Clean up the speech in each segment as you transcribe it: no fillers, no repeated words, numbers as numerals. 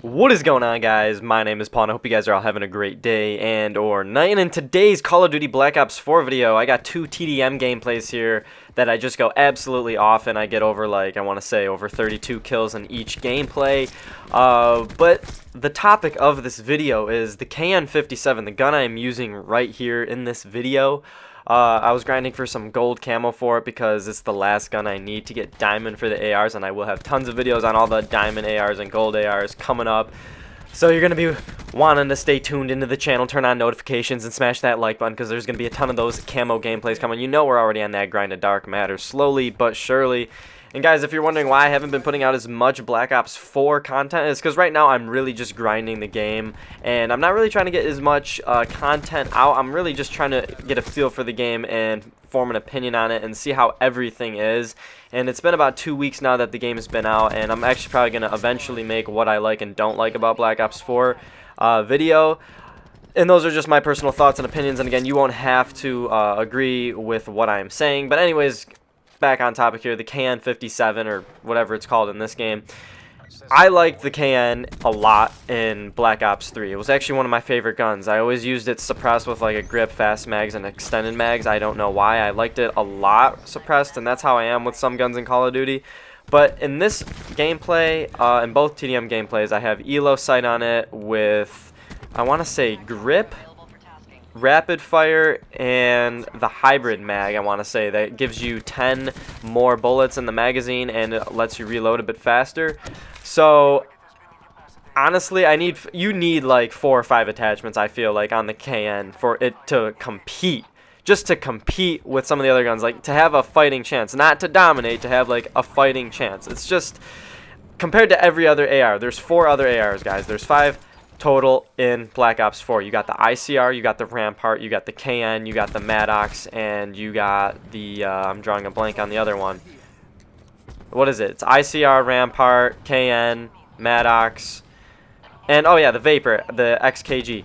What is going on, guys? My name is Paul and I hope you guys are all having a great day and or night. And in today's Call of Duty Black Ops 4 video, I got two TDM gameplays here that I just go absolutely off, and I get over, like, I want to say over 32 kills in each gameplay. But the topic of this video is the KN57, the gun I am using right here in this video. I was grinding for some gold camo for it because it's the last gun I need to get diamond for the ARs, and I will have tons of videos on all the diamond ARs and gold ARs coming up. So you're going to be wanting to stay tuned into the channel, turn on notifications, and smash that like button because there's going to be a ton of those camo gameplays coming. You know we're already on that grind of Dark Matter, slowly but surely. And guys, if you're wondering why I haven't been putting out as much Black Ops 4 content, it's because right now I'm really just grinding the game, and I'm not really trying to get as much content out. I'm really just trying to get a feel for the game and form an opinion on it and see how everything is. And it's been about 2 weeks now that the game has been out, and I'm actually probably going to eventually make what I like and don't like about Black Ops 4 video. And those are just my personal thoughts and opinions, and again, you won't have to agree with what I'm saying. But anyways, back on topic here, the KN57 or whatever it's called in this game. I liked the KN a lot in Black Ops 3. It was actually one of my favorite guns. I always used it suppressed with like a grip, fast mags, and extended mags. I don't know why. I liked it a lot suppressed, and that's how I am with some guns in Call of Duty. But in this gameplay, in both TDM gameplays, I have ELO sight on it with, I want to say, grip, rapid fire, and the hybrid mag. I want to say that gives you 10 more bullets in the magazine and it lets you reload a bit faster. So honestly, you need like 4 or 5 attachments, I feel like, on the KN for it to compete, just to compete with some of the other guns, like to have a fighting chance, not to dominate, to have like a fighting chance. It's just compared to every other AR. There's 4 other ARs, guys. There's 5 total in Black Ops 4. You got the ICR, you got the Rampart, you got the KN, you got the Maddox, and you got the, I'm drawing a blank on the other one. What is it? It's ICR, Rampart, KN, Maddox, and oh yeah, the Vapor, the XKG.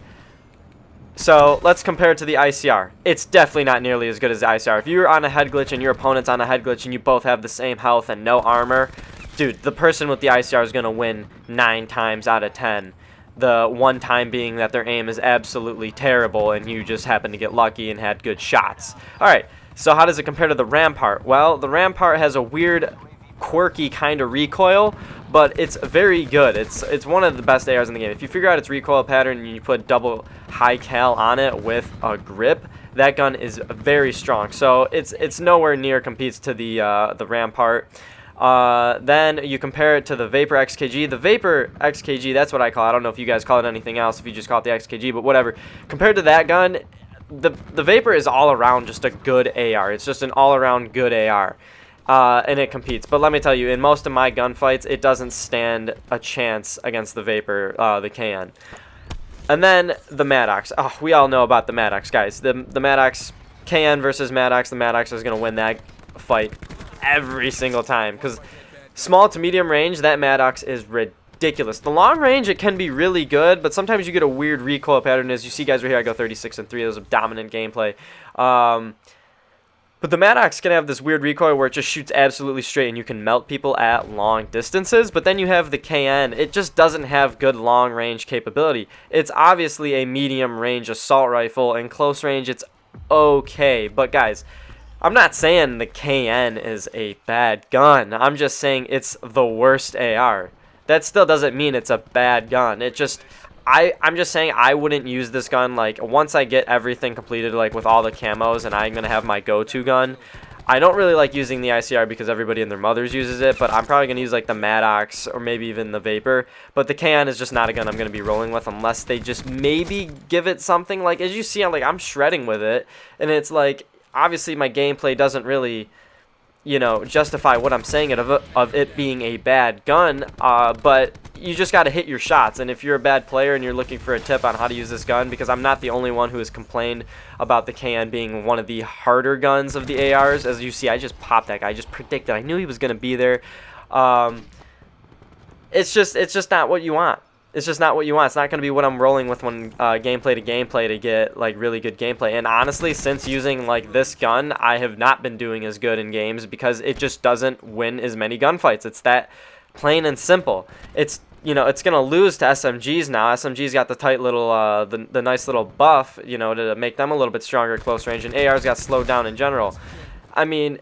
So let's compare it to the ICR. It's definitely not nearly as good as the ICR. If you're on a head glitch and your opponent's on a head glitch and you both have the same health and no armor, dude, the person with the ICR is going to win 9 times out of 10. The one time being that their aim is absolutely terrible and you just happen to get lucky and had good shots. Alright, so how does it compare to the Rampart? Well, the Rampart has a weird, quirky kind of recoil, but it's very good. It's one of the best ARs in the game. If you figure out its recoil pattern and you put double high cal on it with a grip, that gun is very strong. So it's nowhere near competes to the Rampart. Then you compare it to the Vapor XKG. The Vapor XKG, that's what I call it. I don't know if you guys call it anything else, if you just call it the XKG, but whatever. Compared to that gun, the Vapor is all around just a good AR. It's just an all-around good AR. And it competes. But let me tell you, in most of my gunfights, it doesn't stand a chance against the Vapor, the KN. And then the Maddox. Oh, we all know about the Maddox, guys. The Maddox, KN versus Maddox, the Maddox is going to win that fight every single time, because small to medium range, that Maddox is ridiculous. The long range, it can be really good, but sometimes you get a weird recoil pattern. As you see, guys, right here, I go 36 and 3. That was a dominant gameplay. But the Maddox can have this weird recoil where it just shoots absolutely straight and you can melt people at long distances. But then you have the KN. It just doesn't have good long range capability. It's obviously a medium range assault rifle. In close range, it's okay. But guys, I'm not saying the KN is a bad gun. I'm just saying it's the worst AR. That still doesn't mean it's a bad gun. It just, I'm just saying I wouldn't use this gun, like, once I get everything completed, like, with all the camos and I'm going to have my go-to gun. I don't really like using the ICR because everybody and their mothers uses it, but I'm probably going to use, like, the Maddox or maybe even the Vapor. But the KN is just not a gun I'm going to be rolling with unless they just maybe give it something. Like, as you see, I'm shredding with it, and it's like, obviously my gameplay doesn't really, you know, justify what I'm saying of it being a bad gun, but you just got to hit your shots. And if you're a bad player and you're looking for a tip on how to use this gun, because I'm not the only one who has complained about the KN being one of the harder guns of the ARs. As you see, I just popped that guy. I just predicted. I knew he was going to be there. It's just not what you want. It's just not what you want. It's not going to be what I'm rolling with when gameplay to gameplay to get like really good gameplay. And honestly, since using like this gun, I have not been doing as good in games because it just doesn't win as many gunfights. It's that plain and simple. It's you know, it's gonna lose to SMGs now. SMG's got the tight little, the nice little buff, you know, to make them a little bit stronger at close range, and AR's got slowed down in general. I mean,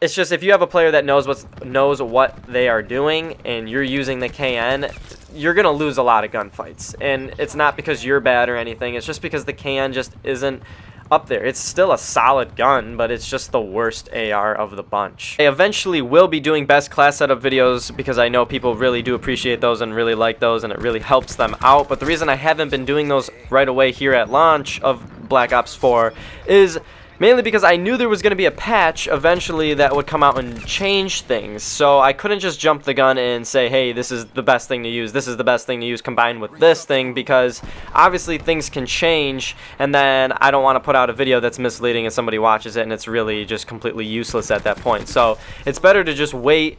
it's just if you have a player that knows what they are doing, and you're using the KN, you're gonna lose a lot of gunfights. And it's not because you're bad or anything. It's just because the KN just isn't up there. It's still a solid gun, but it's just the worst AR of the bunch. I eventually will be doing best class setup videos because I know people really do appreciate those and really like those, and it really helps them out. But the reason I haven't been doing those right away here at launch of Black Ops 4 is mainly because I knew there was going to be a patch eventually that would come out and change things. So I couldn't just jump the gun and say, hey, this is the best thing to use, this is the best thing to use combined with this thing, because obviously things can change, and then I don't want to put out a video that's misleading and somebody watches it and it's really just completely useless at that point. So it's better to just wait,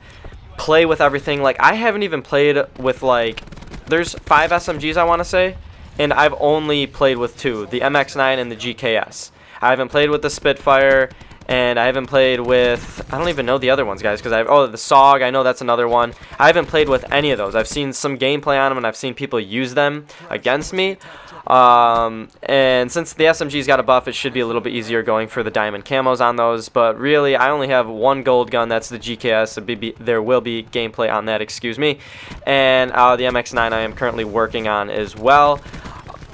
play with everything. Like, I haven't even played with, like, there's 5 SMGs I want to say, and I've only played with 2, the MX9 and the GKS. I haven't played with the Spitfire, and I haven't played with, I don't even know the other ones, guys, because oh, the SOG, I know that's another one. I haven't played with any of those. I've seen some gameplay on them, and I've seen people use them against me. And since the SMG's got a buff, it should be a little bit easier going for the diamond camos on those. But really, I only have one gold gun. That's the GKS. There will be gameplay on that, excuse me. And the MX9 I am currently working on as well.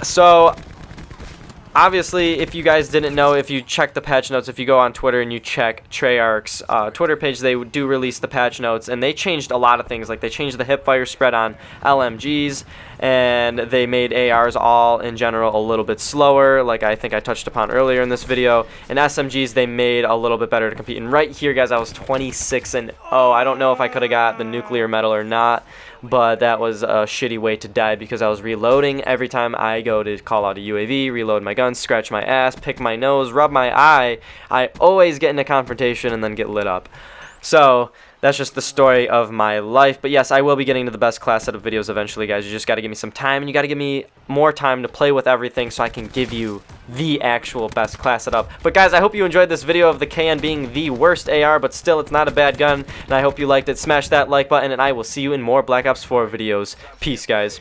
So obviously, if you guys didn't know, if you check the patch notes, if you go on Twitter and you check Treyarch's Twitter page, they do release the patch notes, and they changed a lot of things. Like, they changed the hipfire spread on LMGs, and they made ARs all in general a little bit slower, like I think I touched upon earlier in this video. And SMGs they made a little bit better to compete. And right here, guys, I was 26-0. I don't know if I could have got the nuclear medal or not, but that was a shitty way to die because I was reloading every time I go to call out a UAV, reload my gun, scratch my ass, pick my nose, rub my eye. I always get in a confrontation and then get lit up. So that's just the story of my life. But yes, I will be getting to the best class setup videos eventually, guys. You just got to give me some time, and you got to give me more time to play with everything so I can give you the actual best class setup. But guys, I hope you enjoyed this video of the KN being the worst AR, but still, it's not a bad gun, and I hope you liked it. Smash that like button, and I will see you in more Black Ops 4 videos. Peace, guys.